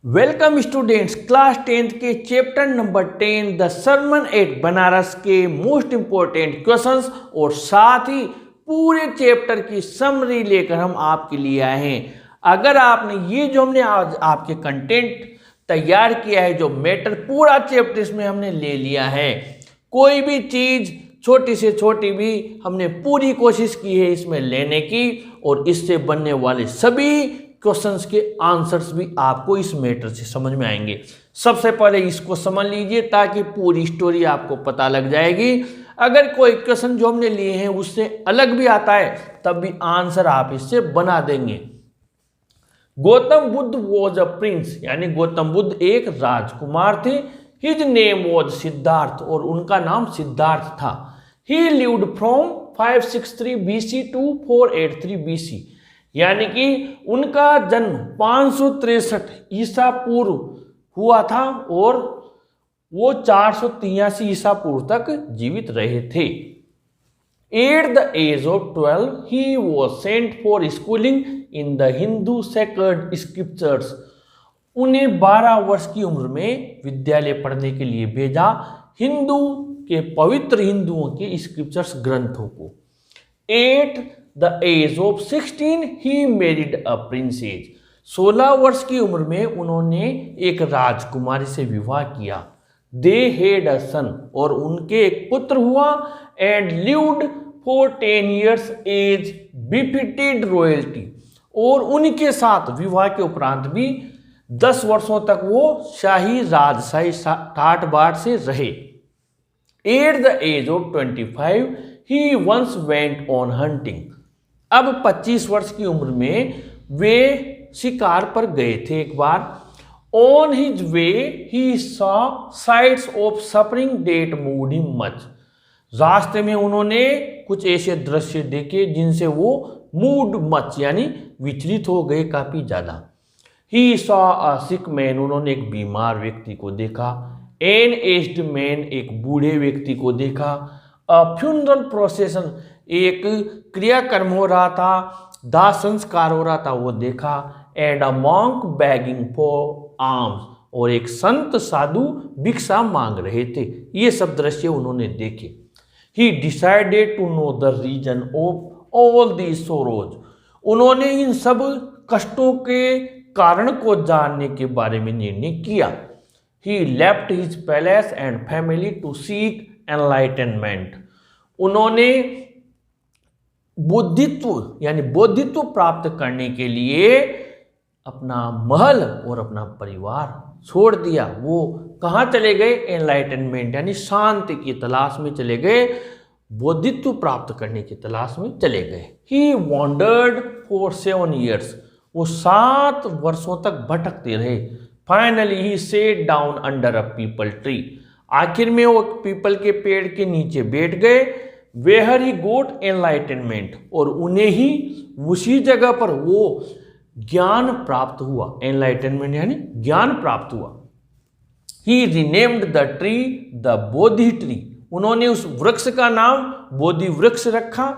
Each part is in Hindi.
वेलकम स्टूडेंट्स, क्लास 10th के chapter number 10 the sermon at Benares के मोस्ट इंपॉर्टेंट क्वेश्चंस और साथ ही पूरे चैप्टर की समरी लेकर हम आपके लिए आए हैं। अगर आपने ये जो हमने आज आपके कंटेंट तैयार किया है, जो मैटर पूरा चैप्टर इसमें हमने ले लिया है, कोई भी चीज़ छोटी से छोटी भी हमने पूरी कोशिश की है इसमें लेने की, और इससे बनने वाले सभी क्वेश्चंस के आंसर्स भी आपको इस मैटर से समझ में आएंगे। सबसे पहले इसको समझ लीजिए ताकि पूरी स्टोरी आपको पता लग जाएगी। अगर कोई क्वेश्चन जो हमने लिए हैं उससे अलग भी आता है तब भी आंसर आप इससे बना देंगे। Gautam Buddha was a prince, यानी गौतम बुद्ध एक राजकुमार थे। हिज नेम वॉज सिद्धार्थ, और उनका नाम सिद्धार्थ था। He lived from 563 BC to 483 BC, यानी कि उनका जन्म 563 ईसा पूर्व हुआ था और वो 483 ईसा पूर्व तक जीवित रहे थे। At the age of 12 he was sent for schooling in the Hindu sacred scriptures. उन्हें 12 वर्ष की उम्र में विद्यालय पढ़ने के लिए भेजा, हिंदू के पवित्र हिंदुओं के स्क्रिप्चर्स ग्रंथों को। At the age of 16 he married a princess. 16 वर्ष की उम्र में उन्होंने एक राजकुमारी से विवाह किया। दे हैड अ सन, और उनके एक पुत्र हुआ। And lived for 10 years as befitted royalty, और उनके साथ विवाह के उपरांत भी 10 वर्षों तक वो शाही राजशाही ठाट बाट से रहे। At the age of 25 he once went on hunting. अब 25 वर्ष की उम्र में वे शिकार पर गए थे एक बार। On his way he saw sights of suffering that moved him much. रास्ते में उन्होंने कुछ ऐसे दृश्य देखे जिनसे वो मूड मच, यानी विचलित हो गए काफी ज्यादा। He saw a sick man, उन्होंने एक बीमार व्यक्ति को देखा। एन एज्ड मैन, एक बूढ़े व्यक्ति को देखा। अ फ्यूनरल प्रोसेशन, एक क्रियाकर्म हो रहा था, दाह संस्कार हो रहा था, वो देखा। And a monk bagging for arms, और एक संत साधु भिक्षा मांग रहे थे। ये सब दृश्य उन्होंने देखे। He decided to know the reason of all these sorrows, उन्होंने इन सब कष्टों के कारण को जानने के बारे में निर्णय किया। He left his palace and family to seek enlightenment, उन्होंने बुद्धित्व यानी बौद्धित्व प्राप्त करने के लिए अपना महल और अपना परिवार छोड़ दिया। वो कहाँ चले गए? एनलाइटनमेंट यानी शांति की तलाश में चले गए, बौद्धित्व प्राप्त करने की तलाश में चले गए। ही वॉन्डर्ड फॉर 7 years, वो 7 वर्षों तक भटकते रहे। Finally he set down under a people tree, आखिर में वो पीपल के पेड़ के नीचे बैठ गए। वेयर ही गोट एनलाइटनमेंट, और उन्हें ही उसी जगह पर वो ज्ञान प्राप्त हुआ। एनलाइटनमेंट यानी ज्ञान प्राप्त हुआ। He renamed the tree the Bodhi tree, उन्होंने उस वृक्ष का नाम बोधि वृक्ष रखा।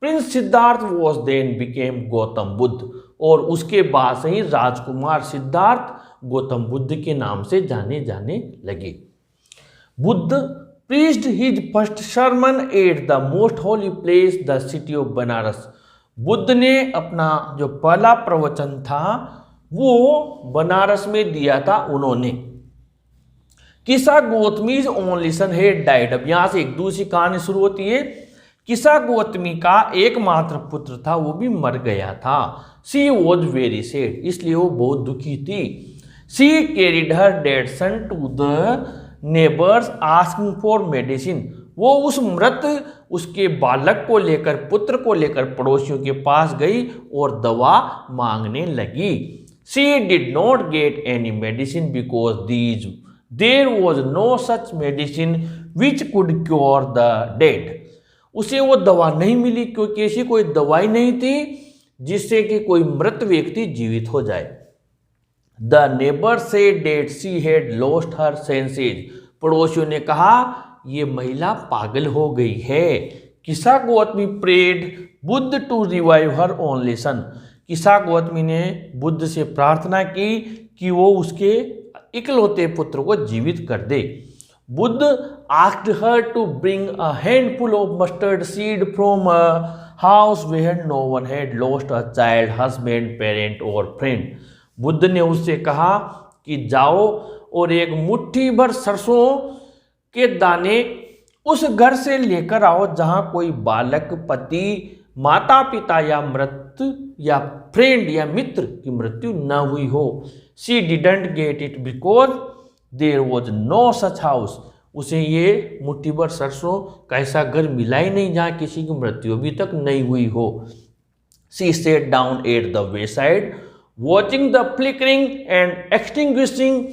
Prince Siddhartha was then became Gautam Buddha, और उसके बाद से ही राजकुमार सिद्धार्थ गौतम बुद्ध के नाम से जाने जाने लगे। Buddha preached his first sermon at the most holy place, the city of Banaras. Buddha ने अपना जो पहला प्रवचन था वो बनारस में दिया था उन्होंने। किसा गौतमीज ओनली सन हैड डाइड, अब यहाँ से एक दूसरी कहानी शुरू होती है। किसा गौतमी का एकमात्र पुत्र था, वो भी मर गया था। सी वॉज वेरी सैड, इसलिए वो बहुत दुखी थी। She carried her dead son to the neighbours asking for medicine, वो उस मृत उसके बालक को लेकर, पुत्र को लेकर पड़ोसियों के पास गई और दवा मांगने लगी। She did not get any medicine because there was no such medicine which could cure the dead, उसे वो दवा नहीं मिली क्योंकि ऐसी कोई दवाई नहीं थी जिससे कि कोई मृत व्यक्ति जीवित हो जाए। The neighbour said that she had lost her senses, पड़ोसियों ने कहा ये महिला पागल हो गई है। Kisa Gotami prayed Buddha to revive her only son, Kisa Gotami ने बुद्ध से प्रार्थना की कि वो उसके इकलौते पुत्र को जीवित कर दे। Buddha asked her to bring a handful of mustard seed from a house where no one had lost a child, husband, parent or friend। Buddha ने उससे कहा कि जाओ और एक मुट्ठी भर सरसों के दाने उस घर से लेकर आओ जहां कोई बालक, पति, माता पिता या मृत्यु या फ्रेंड या मित्र की मृत्यु न हुई हो। She didn't get it because there was no such house. उसे ये मुट्ठी भर सरसों का ऐसा घर मिला ही नहीं जहाँ किसी की मृत्यु अभी तक नहीं हुई हो। She said down at the way side watching the flickering and extinguishing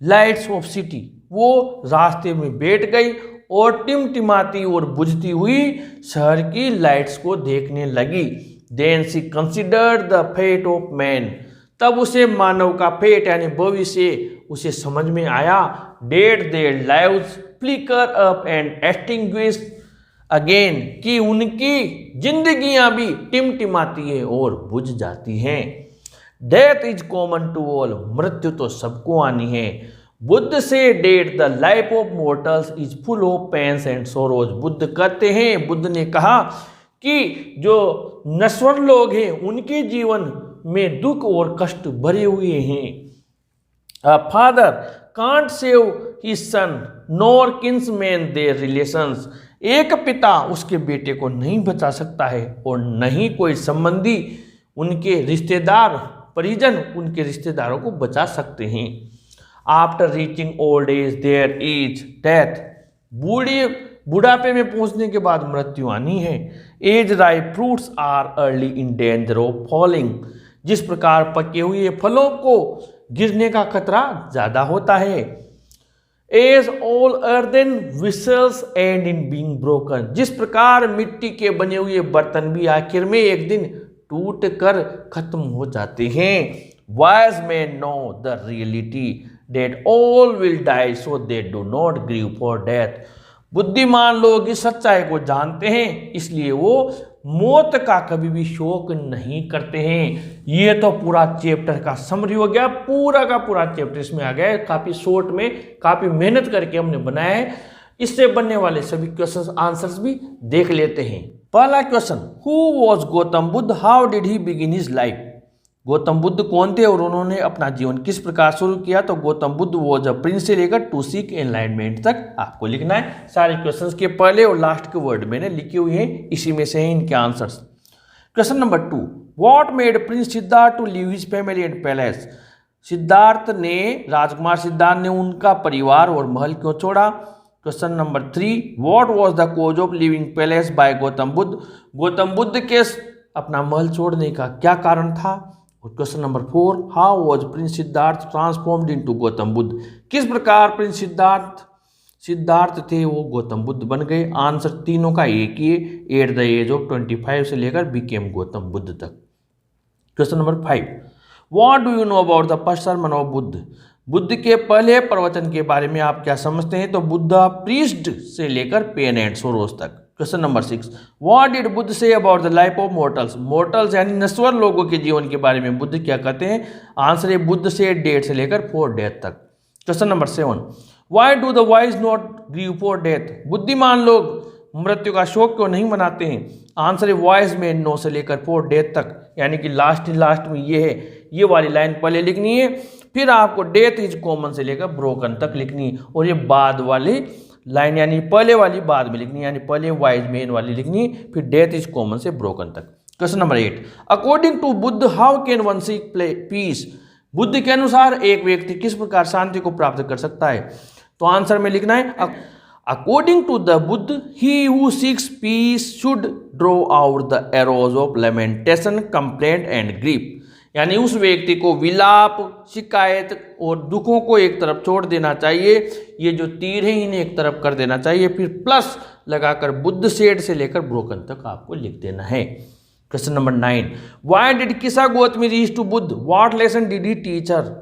lights off city. वो रास्ते में बैठ गई और टिमटिमाती और बुझती हुई शहर की लाइट्स को देखने लगी। Then she considered the fate of man. तब उसे मानव का फेट यानी भविष्य उसे समझ में आया। That their lives flicker up and extinguish again, कि उनकी जिंदगियां भी टिमटिमाती है और बुझ जाती हैं। Death is common to all. मृत्यु तो सबको आनी है। Buddha said that the life of mortals is full of pains and sorrows. Buddha कहते हैं, बुद्ध ने कहा कि जो नश्वर लोग हैं उनके जीवन में दुख और कष्ट भरे हुए हैं। A father can't save his son nor kinsmen their relations। एक पिता उसके बेटे को नहीं बचा सकता है और नहीं कोई संबंधी उनके रिश्तेदार परिजन उनके रिश्तेदारों को बचा सकते हैं। After reaching old age there is death. बुढ़ापे में पहुंचने के बाद मृत्यु आनी है। As ripe fruits are early in danger of falling. जिस प्रकार पके हुए फलों को गिरने का खतरा ज्यादा होता है। As all earthen vessels end in being broken. जिस प्रकार मिट्टी के बने हुए बर्तन भी आखिर में एक दिन टूट कर खत्म हो जाते हैं। Wise man know the reality that all will die so they do not grieve for death. बुद्धिमान लोग इस सच्चाई को जानते हैं इसलिए वो मौत का कभी भी शोक नहीं करते हैं। ये तो पूरा चैप्टर का समरी हो गया। पूरा का पूरा चैप्टर इसमें आ गया। काफी शॉर्ट में काफी मेहनत करके हमने बनाया है। इससे बनने वाले सभी क्वेश्चंस आंसर्स भी देख लेते हैं। पहला question, who was Gautam Buddha, how did he begin his life. Gautam Buddha कौन थे और उन्होंने अपना जीवन किस प्रकार शुरू किया। तो Gautam Buddha was a prince से लेकर टू सीक एनलाइटमेंट तक आपको लिखना है। सारे क्वेश्चंस के पहले और लास्ट के वर्ड मैंने लिखे हुए हैं, इसी में से हैं इनके answers. Question number 2, what made prince Siddhartha to leave his family and palace. Siddhartha ने राजकुमार सिद्धार्थ ने उनका परिवार और महल क्यों छोड़ा। Question number 3, what was the cause of leaving palace by Gautama Buddha. Gautama Buddha के अपना महल छोड़ने का क्या कारण था। और question number 4, how was prince Siddhartha transformed into Gautama Buddha. किस प्रकार प्रिंस सिद्धार्थ थे वो गौतम बुद्ध बन गए। आंसर तीनों का एक ही है। एट द एज ऑफ 25 से लेकर बिकेम गौतम बुद्ध तक। Question number 5, what do you know about the first sermon of Buddha. Buddha के पहले प्रवचन के बारे में आप क्या समझते हैं। तो बुद्धा प्रीस्ट से लेकर पेन एंड सोरोस तक। Question number 6, what did Buddha say about the life of mortals. Mortals यानी नश्वर लोगों के जीवन के बारे में बुद्ध क्या कहते हैं। आंसर है बुद्ध से डेथ से लेकर फॉर डेथ तक। Question number 7, why do the wise not grieve for death. बुद्धिमान लोग मृत्यु का शोक क्यों नहीं मनाते हैं। आंसर है वाइज मैन नो से लेकर फॉर डेथ तक, यानी कि लास्ट में ये है। ये वाली लाइन पहले लिखनी है, फिर आपको डेथ इज कॉमन से लेकर ब्रोकन तक लिखनी है, और ये बाद वाली लाइन यानी पहले वाली बाद में लिखनी है, यानी पहले वाइज मैन वाली लिखनी है, फिर डेथ इज कॉमन से ब्रोकन तक। Question number 8, according to Buddha how can one seek peace. Buddha के अनुसार एक व्यक्ति किस प्रकार शांति को प्राप्त कर सकता है। तो आंसर में लिखना है according to the Buddha he who seeks peace should draw out the arrows of lamentation, complaint and grief. यानी उस व्यक्ति को विलाप, शिकायत और दुखों को एक तरफ छोड़ देना चाहिए। ये जो तीर है इन्हें एक तरफ कर देना चाहिए, फिर प्लस लगाकर बुद्ध सेड से लेकर ब्रोकन तक आपको लिख देना है। Question number 9, why did Kisa Gotami reach to Buddha, what lesson did he teach her.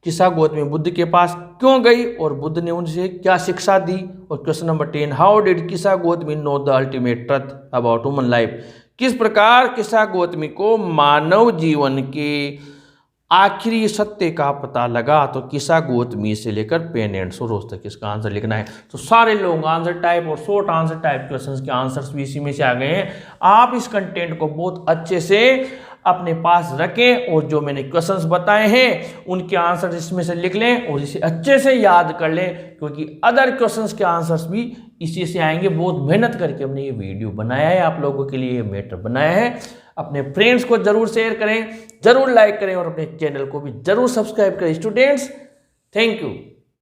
Kisa Gotami Buddha के पास क्यों गई और बुद्ध ने उनसे क्या शिक्षा दी। और question number 10, how did Kisa Gautami know the ultimate truth about human life. किस प्रकार किसा गौतमी को मानव जीवन के आखिरी सत्य का पता लगा तो किसा गौतमी से लेकर पेन एंड सोरोस तक इसका आंसर लिखना है। तो सारे लोग आंसर टाइप और शॉर्ट आंसर टाइप क्वेश्चंस के आंसर्स भी इसी में से आ गए हैं। आप इस कंटेंट को बहुत अच्छे से अपने पास रखें और जो मैंने क्वेश्चंस बताए हैं उनके आंसर इसमें से लिख लें और इसे अच्छे से याद कर लें, क्योंकि अदर क्वेश्चंस के आंसर्स भी इसी से आएंगे। बहुत मेहनत करके हमने ये वीडियो बनाया है, आप लोगों के लिए ये मैटर बनाया है। अपने फ्रेंड्स को जरूर शेयर करें, जरूर लाइक करें और अपने चैनल को भी जरूर सब्सक्राइब करें स्टूडेंट्स। Thank you.